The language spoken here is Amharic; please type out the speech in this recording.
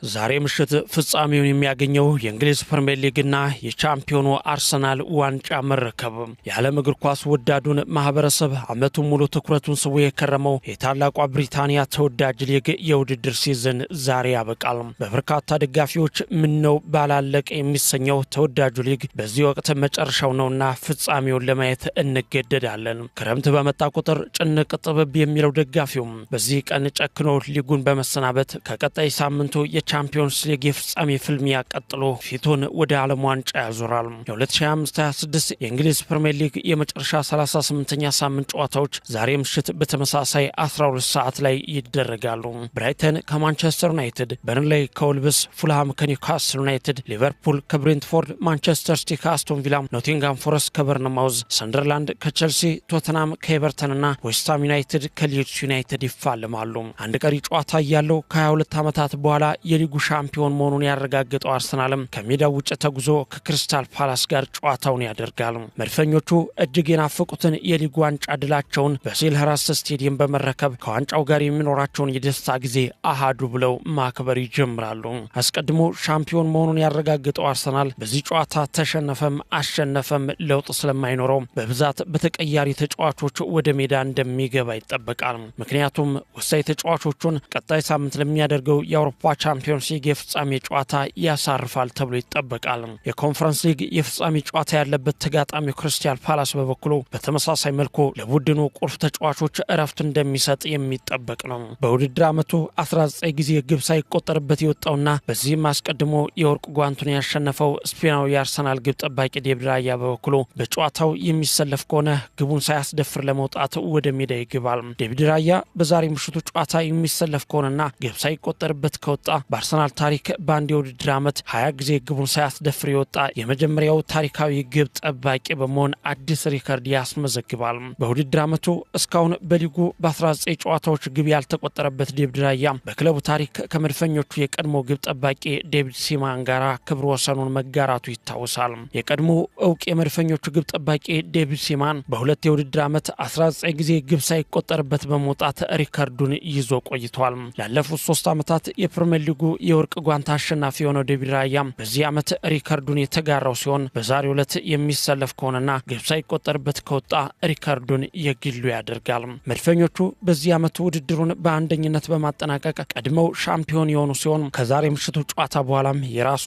ዛሬ ምሽት ፍጻሜውን የሚያገኘው የእንግሊዝ ፕሪሚየር ሊግና የቻምፒዮኑ አርሰናል ዋንጫ መረከብ የዓለም እግር ኳስ ወዳዱን ማህበረሰብ ዓመቱን ሙሉ ትኩረቱን ስቦ የከረመው የታላቋ ብሪታንያ ተወዳጅ ሊግ የውድድር ሲዝን ዛሬ ያበቃል። በበርካታ ደጋፊዎች ምነው ባላለቀ የሚሰኘው ተወዳጁ ሊግ በዚህ ወቅት መጨረሻው ነውና ፍጻሜውን ለማየት እንገደዳለን። ክረምት በመጣ ቁጥር ጭንቅ ጥብብ የሚለው ደጋፊው በዚህ ቀን ጨክኖ ሊጉን በመሰናበት ከቀጣይ ሳምንቱ የቻምፒዮንስ ሊግ የፍጻሜ ፍልሚያ ቀጥሎ ፊቱን ወደ ዓለም ዋንጫ ያዞራል። የ2025-26 የእንግሊዝ ፕሪሚየር ሊግ የመጨረሻ 38ኛ ሳምንት ጨዋታዎች ዛሬ ምሽት በተመሳሳይ 12 ሰዓት ላይ ይደረጋሉ። ብራይተን ከማንቸስተር ዩናይትድ፣ በርንሌይ ከወልቭስ፣ ፉልሃም ከኒውካስል ዩናይትድ፣ ሊቨርፑል ከብሬንትፎርድ፣ ማንቸስተር ሲቲ ከአስቶን ቪላ፣ ኖቲንጋም ፎረስት ከበርንማውዝ፣ ሰንደርላንድ ከቼልሲ፣ ቶተናም ከኤቨርተንና ዌስትሃም ዩናይትድ ከሊድስ ዩናይትድ ይፋለማሉ። አንድ ቀሪ ጨዋታ ያለው ከ22 ዓመታት በኋላ የሊጉ ሻምፒዮን መሆኑን ያረጋገጠው አርሰናልም ከሜዳው ውጭ ተጉዞ ከክሪስታል ፓላስ ጋር ጨዋታውን ያደርጋል። መድፈኞቹ እጅግ የናፈቁትን የሊጉ ዋንጫ ድላቸውን በሴልኸርስት ስቴዲየም በመረከብ ከዋንጫው ጋር የሚኖራቸውን የደስታ ጊዜ አሃዱ ብለው ማክበር ይጀምራሉ። አስቀድሞ ሻምፒዮን መሆኑን ያረጋገጠው አርሰናል በዚህ ጨዋታ ተሸነፈም አሸነፈም ለውጥ ስለማይኖረው በብዛት በተቀያሪ ተጫዋቾች ወደ ሜዳ እንደሚገባ ይጠበቃል። ምክንያቱም ወሳኝ ተጫዋቾቹን ቀጣይ ሳምንት ለሚያደርገው የአውሮፓ ቻምፒዮንስ ሊግ የፍጻሜ ጨዋታ ያሳርፋል ተብሎ ይጠበቃል። የኮንፈረንስ ሊግ የፍጻሜ ጨዋታ ያለበት ተጋጣሚው ክሪስታል ፓላስ በበኩሉ በተመሳሳይ መልኩ ለቡድኑ ቁልፍ ተጫዋቾች እረፍት እንደሚሰጥ የሚጠበቅ ነው። በውድድር ዓመቱ 19 ጊዜ ግብ ሳይቆጠርበት የወጣውና በዚህም አስቀድሞ የወርቅ ጓንቱን ያሸነፈው ስፔናዊ የአርሰናል ግብ ጠባቂ ዴቪድ ራያ በበኩሉ በጨዋታው የሚሰለፍ ከሆነ ግቡን ሳያስደፍር ለመውጣት ወደ ሜዳ ይገባል። ዴቪድ ራያ በዛሬ ምሽቱ ጨዋታ የሚሰለፍ ከሆነና ግብ ሳይቆጠርበት ከወጣ በአርሰናል ታሪክ በአንድ የውድድር ዓመት 20 ጊዜ ግቡን ሳያስደፍር የወጣ የመጀመሪያው ታሪካዊ ግብ ጠባቂ በመሆን አዲስ ሪከርድ ያስመዘግባል። በውድድር ዓመቱ እስካሁን በሊጉ በ19 ጨዋታዎች ግብ ያልተቆጠረበት ዴቪድ ራያ በክለቡ ታሪክ ከመድፈኞቹ የቀድሞ ግብ ጠባቂ ዴቪድ ሲማን ጋር ክብረ ወሰኑን መጋራቱ ይታወሳል። የቀድሞ እውቅ የመድፈኞቹ ግብ ጠባቂ ዴቪድ ሲማን በሁለት የውድድር ዓመት 19 ጊዜ ግብ ሳይቆጠርበት በመውጣት ሪከርዱን ይዞ ቆይቷል። ላለፉት 3 ዓመታት የፕሪሚየር ሊጉ የወርቅ ጓንት አሸናፊ የሆነው ዴቪድ ራያ በዚህ ዓመት ሪከርዱን የተጋራው ሲሆን በዛሬው ዕለት የሚሰለፍ ከሆነና ግብ ሳይቆጠርበት ከወጣ ሪከርዱን የግሉ ያደርጋል። መድፈኞቹ በዚህ ዓመት ውድድሩን በአንደኝነት በማጠናቀቅ ቀድመው ሻምፒዮን የሆኑ ሲሆን ከዛሬ ምሽቱ ጨዋታ በኋላም የራሱ